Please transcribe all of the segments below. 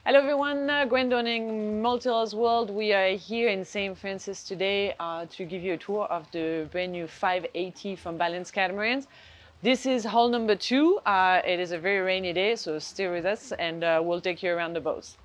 Hello everyone, gwendorning, multihullsworld. We are here in St. Francis today to give you a tour of the brand new 580 from Balancecatamarans. This is hull number 2. It is a very rainy day, so stay with us and we'll take you around the boats.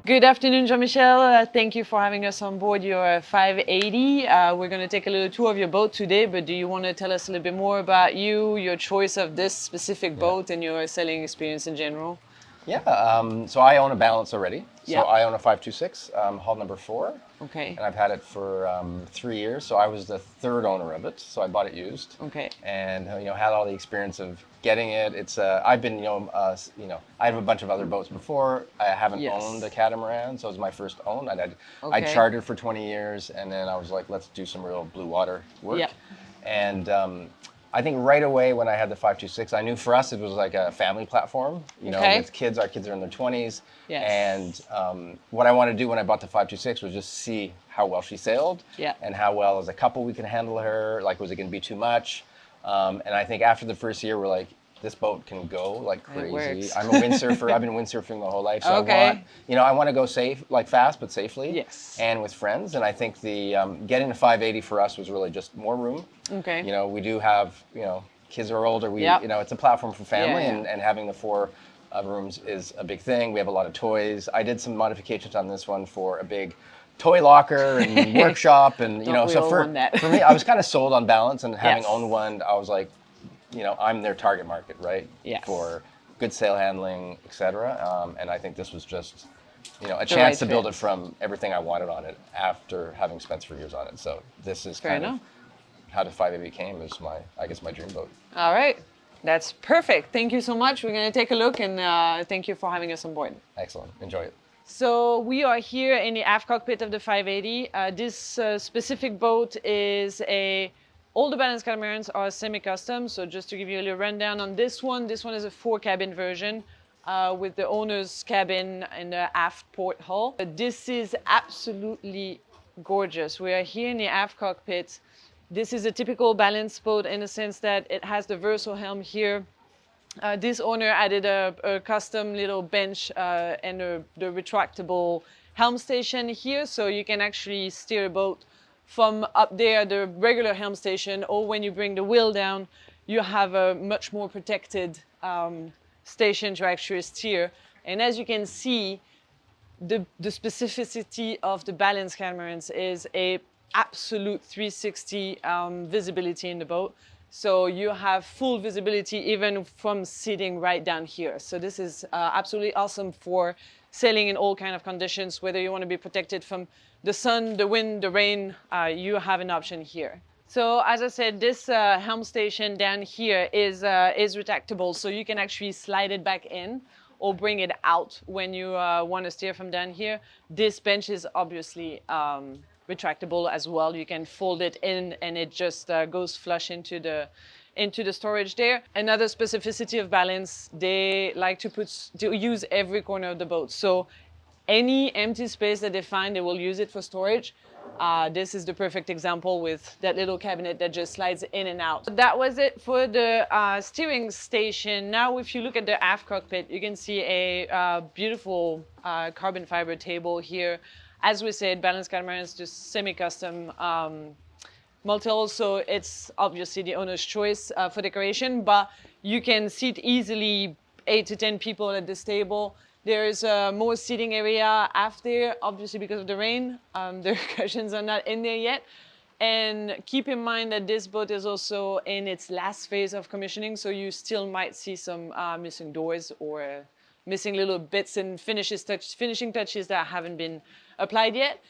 Good afternoon, Jean-Michel. Thank you for having us on board your 580. We're going to take a little tour of your boat today, but do you want to tell us a little bit more about you, your choice of this specific boat, and your sailing experience in general? Yeah, so I own a Balance already. So Yeah. I own a 526, hull number 4. Okay. And I've had it for 3 years. So I was the third owner of it. So I bought it used. Okay. And had all the experience of getting it. It's I've been I have a bunch of other boats before. I haven't owned a catamaran, so it was my first own. I chartered for 20 years, and then I was like, let's do some real blue water work. Yeah. And I think right away when I had the 526, I knew for us it was like a family platform, with kids. Our kids are in their 20s. Yes. And what I wanted to do when I bought the 526 was just see how well she sailed, and how well as a couple we could handle her. Like, was it going to be too much? And I think after the first year, we're like, this boat can go like crazy. I'm a windsurfer. I've been windsurfing my whole life, so I want to go safe, like fast but safely. Yes. And with friends. And I think the getting a 580 for us was really just more room. Okay. We do have kids are older. It's a platform for family, Yeah. and having the 4 rooms is a big thing. We have a lot of toys. I did some modifications on this one for a big toy locker and workshop, and for me, I was kind of sold on Balance, and having owned one, I was like, I'm their target market, right? Yes. For good sail handling, etc. And I think this was just, a chance to build it from everything I wanted on it after having spent 3 years on it. So this is kind of how the 580 came. Is my dream boat. All right. That's perfect. Thank you so much. We're going to take a look, and thank you for having us on board. Excellent. Enjoy it. So we are here in the aft cockpit of the 580. This specific boat is all the Balancecatamarans are semi-custom. So just to give you a little rundown on this one is a 4-cabin version with the owner's cabin and the aft port hull. This is absolutely gorgeous. We are here in the aft cockpit. This is a typical Balance boat in the sense that it has the Verso helm here. This owner added a custom little bench and the retractable helm station here, so you can actually steer a boat from up there, the regular helm station, or when you bring the wheel down, you have a much more protected station to actually steer. And as you can see, the specificity of the Balancecatamarans is a absolute 360 visibility in the boat. So you have full visibility even from sitting right down here. So this is absolutely awesome for sailing in all kinds of conditions, whether you want to be protected from the sun, the wind, the rain, you have an option here. So as I said, this helm station down here is retractable, so you can actually slide it back in or bring it out when you want to steer from down here. This bench is obviously retractable as well. You can fold it in and it just goes flush into the storage there. Another specificity of Balance, they like to use every corner of the boat. So any empty space that they find, they will use it for storage. This is the perfect example with that little cabinet that just slides in and out. That was it for the steering station. Now, if you look at the aft cockpit, you can see a beautiful carbon fiber table here. As we said, Balancecatamarans is just semi-custom multihull, so it's obviously the owner's choice for decoration, but you can seat easily 8 to 10 people at this table. There's more seating area aft there, obviously because of the rain. The cushions are not in there yet. And keep in mind that this boat is also in its last phase of commissioning, so you still might see some missing doors or missing little bits and finishing touches that haven't been applied yet.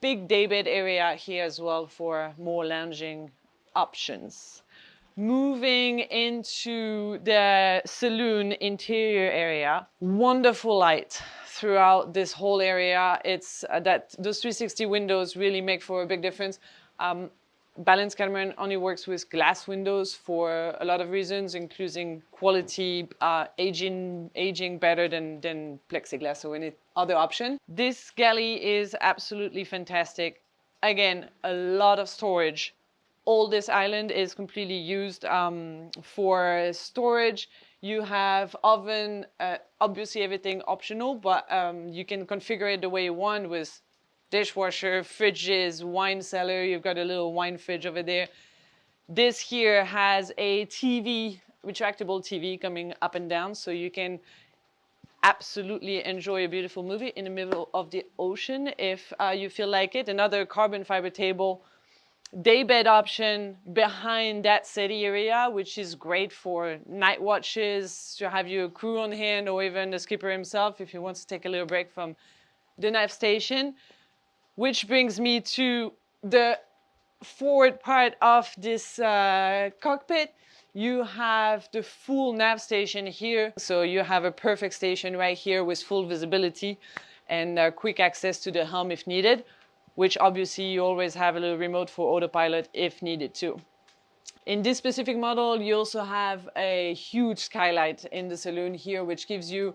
Big daybed area here as well for more lounging options. Moving into the saloon interior area, wonderful light throughout this whole area. It's those 360 windows really make for a big difference. Balance Catamaran only works with glass windows for a lot of reasons, including quality, aging better than plexiglass or any other option. This galley is absolutely fantastic. Again, a lot of storage. All this island is completely used for storage. You have oven, obviously everything optional, but you can configure it the way you want with dishwasher, fridges, wine cellar. You've got a little wine fridge over there. This here has a TV, retractable TV coming up and down, so you can absolutely enjoy a beautiful movie in the middle of the ocean if you feel like it. Another carbon fiber table, daybed option behind that city area, which is great for night watches, to have your crew on hand, or even the skipper himself if he wants to take a little break from the nav station. Which brings me to the forward part of this cockpit. You have the full nav station here. So you have a perfect station right here with full visibility and quick access to the helm if needed, which obviously you always have a little remote for autopilot if needed too. In this specific model, you also have a huge skylight in the saloon here, which gives you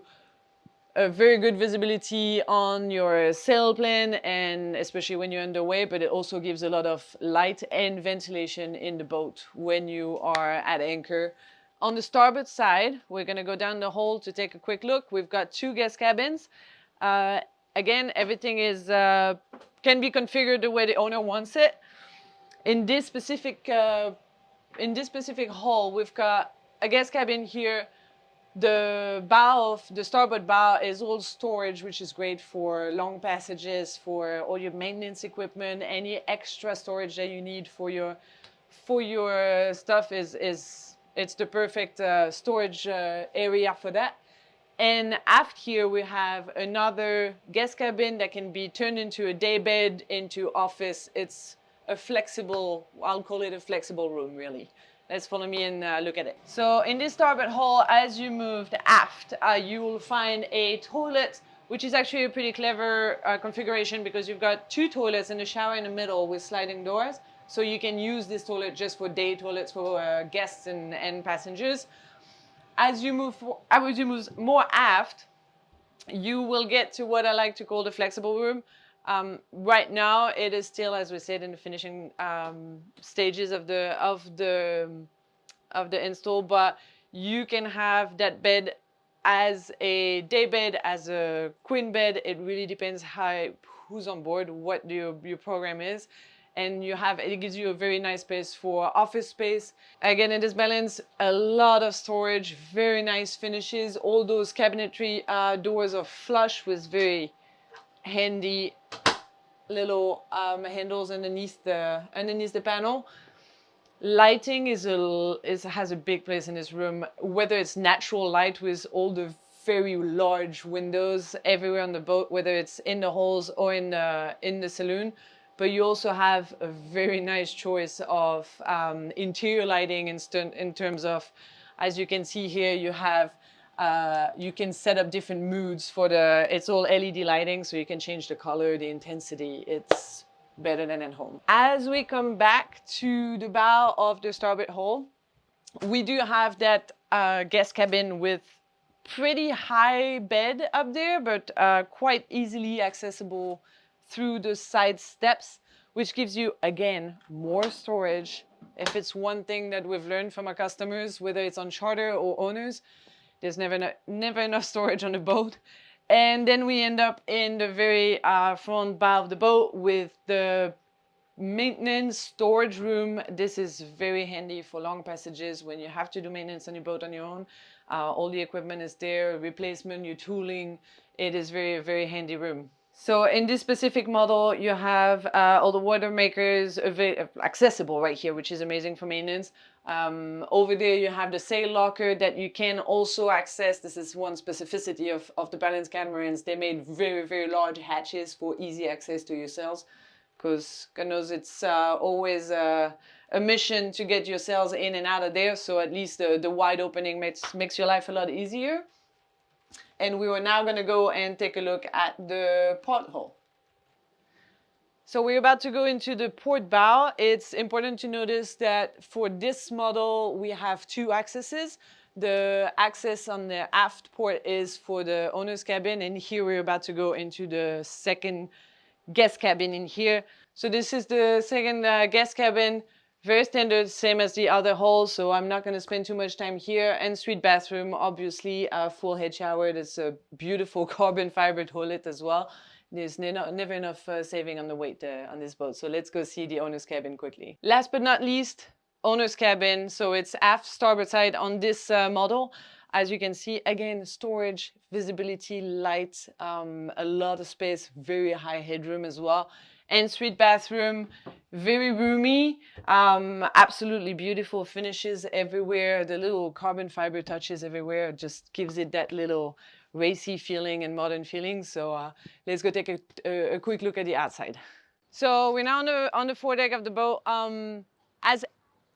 a very good visibility on your sail plan, and especially when you're underway, but it also gives a lot of light and ventilation in the boat when you are at anchor. On the starboard side, we're going to go down the hall to take a quick look. We've got 2 guest cabins. Again, everything is can be configured the way the owner wants it. In this specific hall, we've got a guest cabin here. The bow of the starboard bow is all storage, which is great for long passages, for all your maintenance equipment. Any extra storage that you need for your stuff it's the perfect storage area for that. And aft here we have another guest cabin that can be turned into a day bed, into office. It's a flexible, I'll call it a flexible room really. Let's follow me and look at it. So in this starboard hall, as you move aft, you will find a toilet, which is actually a pretty clever configuration because you've got 2 toilets and a shower in the middle with sliding doors. So you can use this toilet just for day toilets for guests and passengers. As you move more aft, you will get to what I like to call the flexible room. Right now, it is still, as we said, in the finishing stages of the install. But you can have that bed as a day bed, as a queen bed. It really depends who's on board, what your program is, and it gives you a very nice space for office space. Again, in this balance, a lot of storage, very nice finishes. All those cabinetry doors are flush with very handy little handles underneath the panel. Lighting has a big place in this room, whether it's natural light with all the very large windows everywhere on the boat, whether it's in the halls or in the saloon. But you also have a very nice choice of interior lighting in terms of, as you can see here, you can set up different moods it's all LED lighting, so you can change the color, the intensity. It's better than at home. As we come back to the bow of the starboard hull, we do have that guest cabin with pretty high bed up there, but quite easily accessible through the side steps, which gives you, again, more storage. If it's one thing that we've learned from our customers, whether it's on charter or owners, there's never enough storage on the boat. And then we end up in the very front bow of the boat with the maintenance storage room. This is very handy for long passages when you have to do maintenance on your boat on your own. All the equipment is there, replacement, your tooling. It is very, very handy room. So in this specific model, you have all the water makers accessible right here, which is amazing for maintenance. Over there, you have the sail locker that you can also access. This is one specificity of the Balance Catamarans. They made very, very large hatches for easy access to your sails, because God knows it's always a mission to get your sails in and out of there. So at least the wide opening makes your life a lot easier. And we are now going to go and take a look at the porthole. So we're about to go into the port bow. It's important to notice that for this model, we have two accesses. The access on the aft port is for the owner's cabin, and here we're about to go into the second guest cabin in here. So this is the second guest cabin, very standard, same as the other hull, so I'm not going to spend too much time here. Ensuite bathroom, obviously a full head shower. There's a beautiful carbon fiber toilet as well. There's never enough saving on the weight on this boat. So let's go see the owner's cabin quickly. Last but not least, owner's cabin. So it's aft starboard side on this model. As you can see, again, storage, visibility, light, a lot of space, very high headroom as well. Ensuite bathroom, very roomy, absolutely beautiful finishes everywhere. The little carbon fiber touches everywhere just gives it that little racy feeling and modern feeling. So let's go take a quick look at the outside. So we're now on the foredeck of the boat. As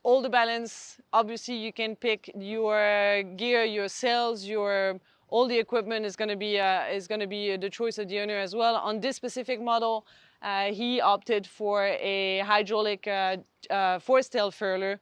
all the balance, obviously you can pick your gear, your sails, all the equipment is going to be the choice of the owner as well. On this specific model, he opted for a hydraulic forestail furler.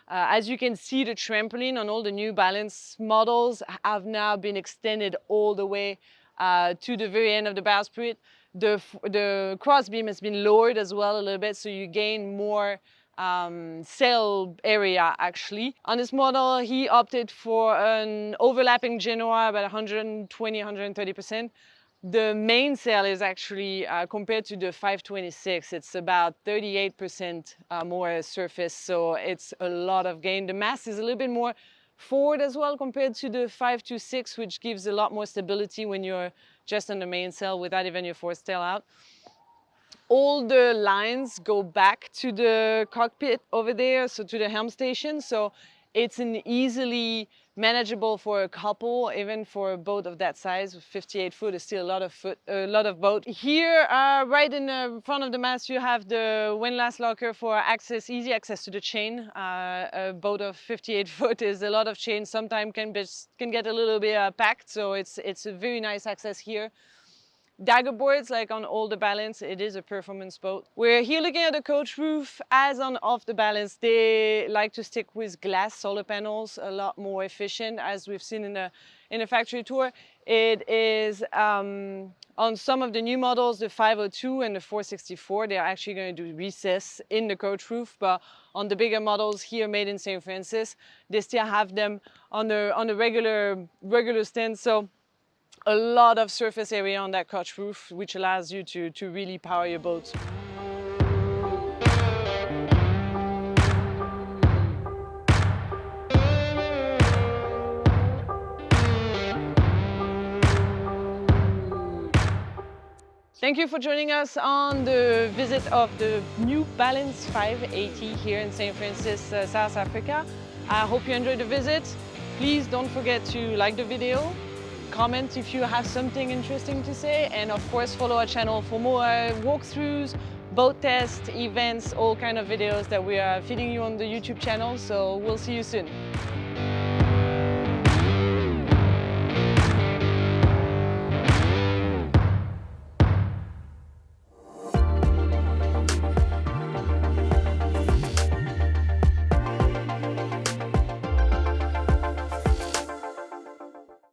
As you can see, the trampoline on all the new balance models have now been extended all the way to the very end of the bowsprit. The crossbeam has been lowered as well a little bit, so you gain more sail area actually. On this model, he opted for an overlapping genoa about 120-130%. The mainsail is actually, compared to the 526, it's about 38% more surface, so it's a lot of gain. The mast is a little bit more forward as well compared to the 526, which gives a lot more stability when you're just on the mainsail without even your forestail out. All the lines go back to the cockpit over there, so to the helm station. So it's an easily manageable for a couple, even for a boat of that size. 58 foot is still a lot of boat. Here, right in the front of the mast, you have the windlass locker for access, easy access to the chain. A boat of 58 foot is a lot of chain. Sometimes can get a little bit packed, so it's a very nice access here. Daggerboards, like on all the balance, it is a performance boat. We're here looking at the coach roof. As on off the balance, they like to stick with glass solar panels, a lot more efficient, as we've seen in the factory tour. It is on some of the new models, the 502 and the 464, they're actually going to do recess in the coach roof, but on the bigger models here made in St. Francis, they still have them on the regular stand. So a lot of surface area on that coach roof, which allows you to really power your boat. Thank you for joining us on the visit of the new Balance 580 here in St. Francis, South Africa. I hope you enjoyed the visit. Please don't forget to like the video, comment if you have something interesting to say, and of course follow our channel for more walkthroughs, boat tests, events, all kind of videos that we are feeding you on the YouTube channel. So we'll see you soon.